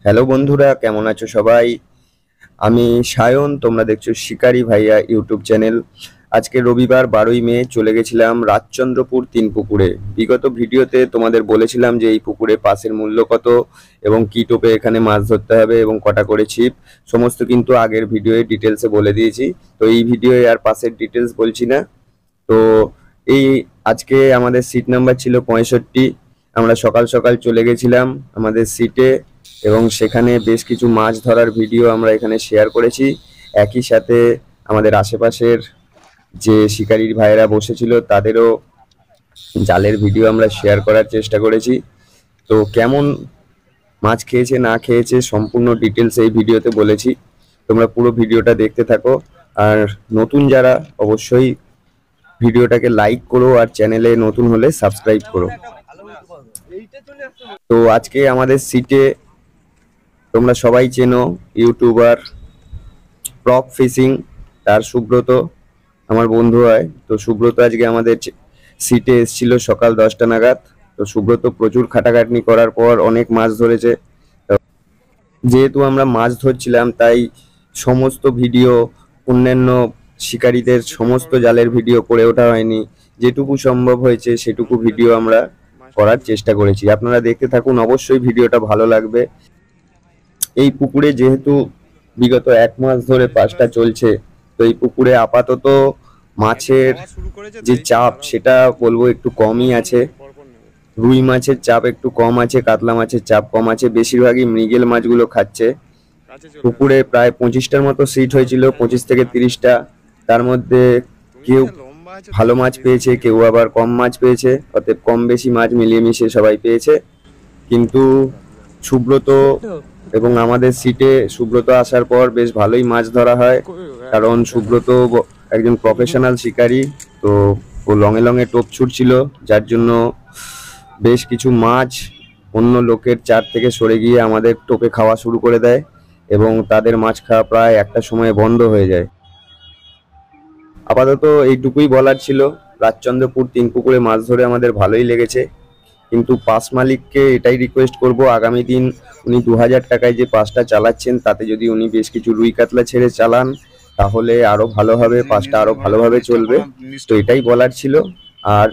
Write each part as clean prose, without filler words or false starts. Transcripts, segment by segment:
Hello বন্ধুরা, কেমন আছো সবাই? আমি সায়ন, তোমরা দেখছো শিকারি ভাইয়া ইউটিউব চ্যানেল। আজকে রবিবার 12ই মে চলে গেছিলাম রাজচন্দ্রপুর 3 পুকুরে। বিগত ভিডিওতে তোমাদের বলেছিলাম যে এই পুকুরে পাসের মূল্য কত এবং কি টোপে এখানে মাছ ধরতে হবে এবং কটা করে ছিপ, সমস্ত কিন্তু আগের ভিডিওয়ে ডিটেলসে বলে দিয়েছি। তো এই ভিডিওয়ে আর পাসের ডিটেলস বলছি না। তো এই আজকে আমাদের সিট নাম্বার ছিল 65। আমরা সকাল সকাল চলে গেছিলাম আমাদের সিটে এবং সেখানে বেশ কিছু মাছ ধরার ভিডিও আমরা এখানে শেয়ার করেছি। একই সাথে আমাদের আশেপাশের যে শিকারীর ভাইয়েরা বসেছিল তাদেরও জালের ভিডিও আমরা শেয়ার করার চেষ্টা করেছি। তো কেমন মাছ খেয়েছে না খেয়েছে সম্পূর্ণ ডিটেলস এই ভিডিওতে বলেছি। তোমরা পুরো ভিডিওটা দেখতে থাকো। আর নতুন যারা অবশ্যই ভিডিওটাকে লাইক করো আর চ্যানেলে নতুন হলে সাবস্ক্রাইব করো। তো আজকে আমাদের সিটে তোমরা সবাই চেনো ইউটিউবার প্রপ ফিশিং, তার সুব্রত আমার বন্ধু হয়। তো সুব্রত আজকে আমাদের সিটে এসেছিল সকাল 10টা নাগাদ। তো সুব্রত প্রচুর খাটাখাটনি করার পর অনেক মাছ ধরেছে। যেহেতু আমরা মাছ ধরছিলাম তাই সমস্ত ভিডিও, অন্যান্য শিকারীদের সমস্ত জালের ভিডিও করে ওঠা হয়নি। যেটুকু সম্ভব হয়েছে সেটুকু ভিডিও আমরা করার চেষ্টা করেছি। আপনারা দেখতে থাকুন, অবশ্যই ভিডিওটা ভালো লাগবে। এই পুকুরে যেহেতু বিগত 1 মাস ধরে পাসটা চলছে, তো এই পুকুরে আপাতত মাছের যে চাপ সেটা বলবো একটু কমই আছে। রুই মাছের চাপ একটু কম আছে, কাতলা মাছের চাপ কম আছে, বেশিরভাগই মৃগেল মাছগুলো খাচ্ছে। পুকুরে প্রায় 25টার মতো সিট হয়েছিল, 25 থেকে 30টা। তার মধ্যে কেউ ভালো মাছ পেয়েছে, কেউ আবার কম মাছ পেয়েছে, অতএব কম বেশি মাছ মিলিয়ে মিশিয়ে সবাই পেয়েছে। কিন্তু সুব্রত এবং আমাদের সিটে সুব্রত আসার পর বেশ ভালোই মাছ ধরা হয়, কারণ সুব্রত একজন প্রফেশনাল শিকারী। তো ও লঙে লঙে টোপ ছুটছিল, যার জন্য বেশ কিছু মাছ অন্য লোকের চার থেকে সরে গিয়ে আমাদের টোপে খাওয়া শুরু করে দেয় এবং তাদের মাছ খাওয়া প্রায় একটা সময়ে বন্ধ হয়ে যায়। আপাতত এইটুকুই বলার ছিল। রাজচন্দ্রপুর 3 পুকুরে মাছ ধরে আমাদের ভালোই লেগেছে, কিন্তু পাস মালিককে এটাই রিকোয়েস্ট করব, আগামী দিন উনি 2000 টাকায় যে পাসটা চালাচ্ছেন তাতে যদি উনি বেশ কিছু রুই কাতলা ছেড়ে চালান তাহলে আরো ভালো হবে, পাসটা আরো ভালোভাবে চলবে। তো এটাই বলার ছিল। আর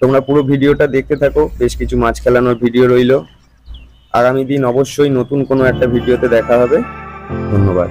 তোমরা পুরো ভিডিওটা দেখতে থাকো, বেশ কিছু মাছ খেলানোর ভিডিও রইলো। আগামী দিন অবশ্যই নতুন কোনো একটা ভিডিওতে দেখা হবে। ধন্যবাদ।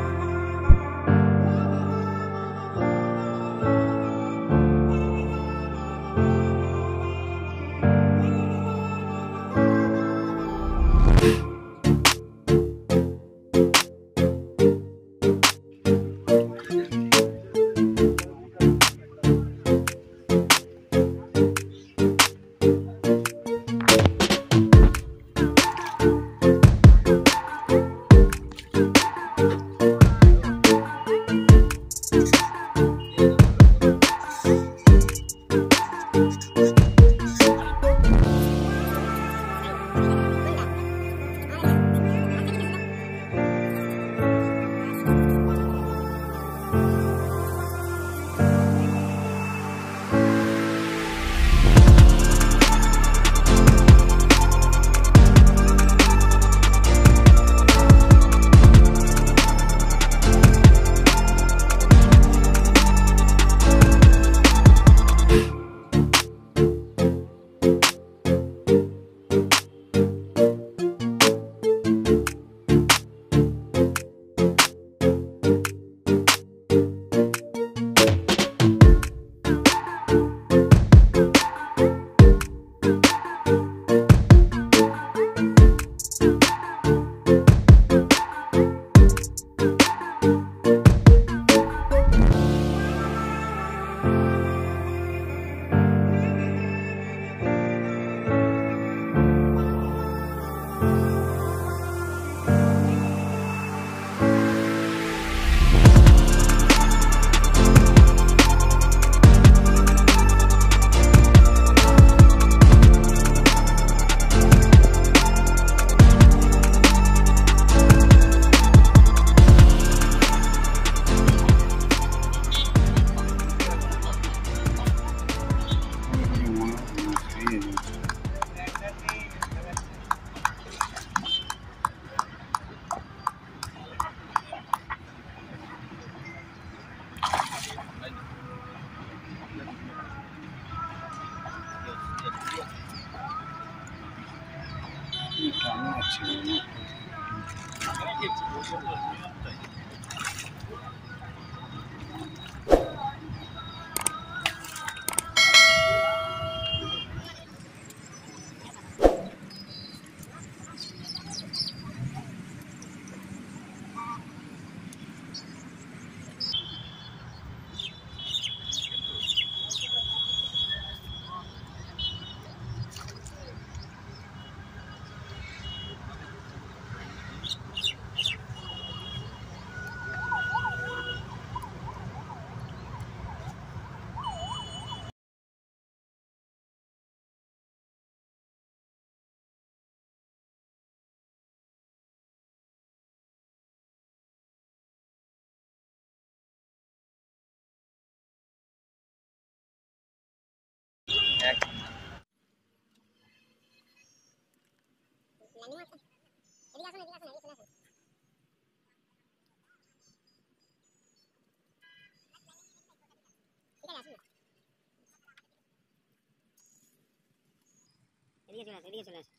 এদিকে চলে আসে।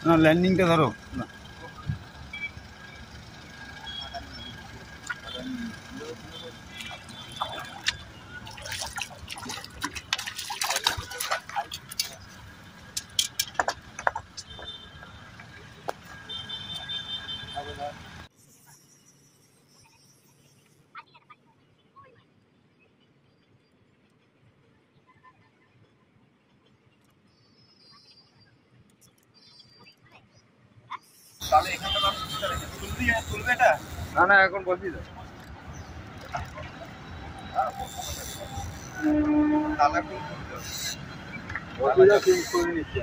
না ল্যান্ডিংটা ধরো না তাহলে এখানটা তুলবে এটা না না এখন বসি দাও তালা বসিটা চেঞ্জ করে নিচ্ছি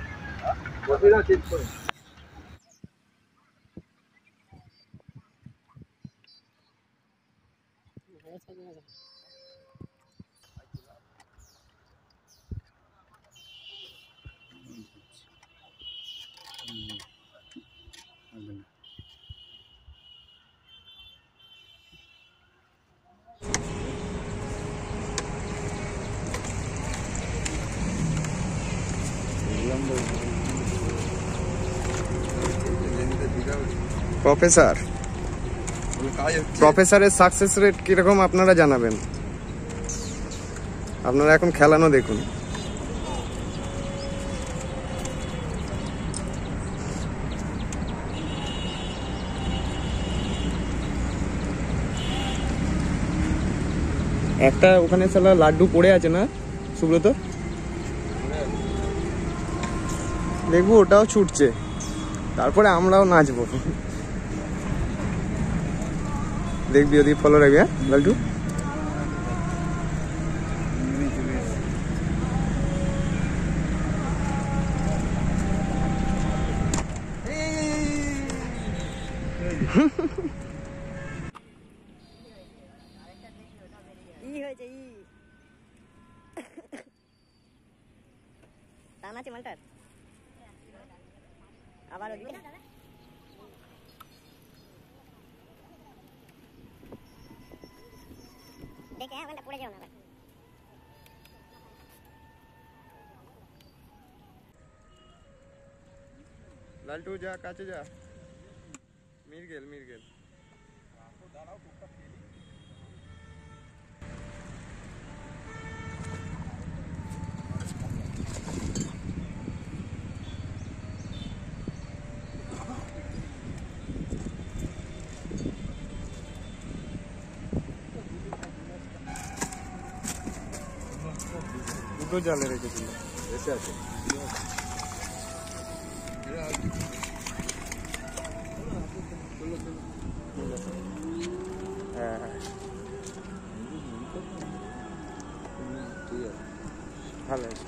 বসিটা চেঞ্জ করে প্রফেসরের সাকসেস রেট কিরকম আপনারা জানাবেন? আপনারা এখন খেলানো দেখুন। একটা ওখানে সালা লাড্ডু পড়ে আছে না সুব্রত? দেখবো ওটাও ছুটছে, তারপরে আমরাও নাচবো। দেখবি ওদিকে ফলো রাখবি। হ্যাঁ লাল্টু, টান আছে মালটার আবার ওদিকে দেখে ওখানটা পড়ে যাও না। লাল্টু যা কাছে যা। মির্গেল মির্গেল দুটো জালে রেখেছিল। এসে আছে হ্যাঁ হ্যাঁ ভালো আছে।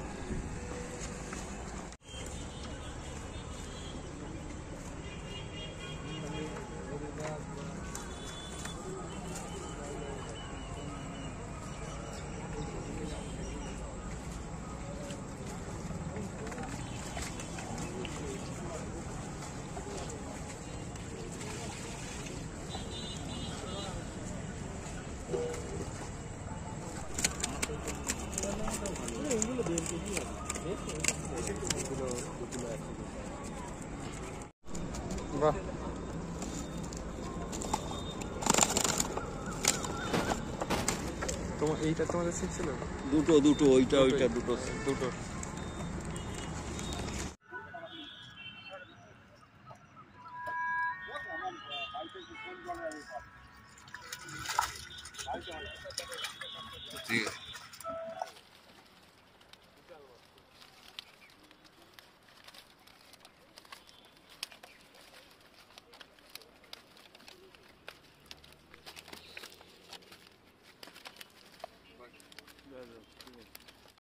তোমার এইটা তোমাদের সিট ছিল? দুটো ওইটা দুটো। দুটো। ঠিক আছে। জয় জয়।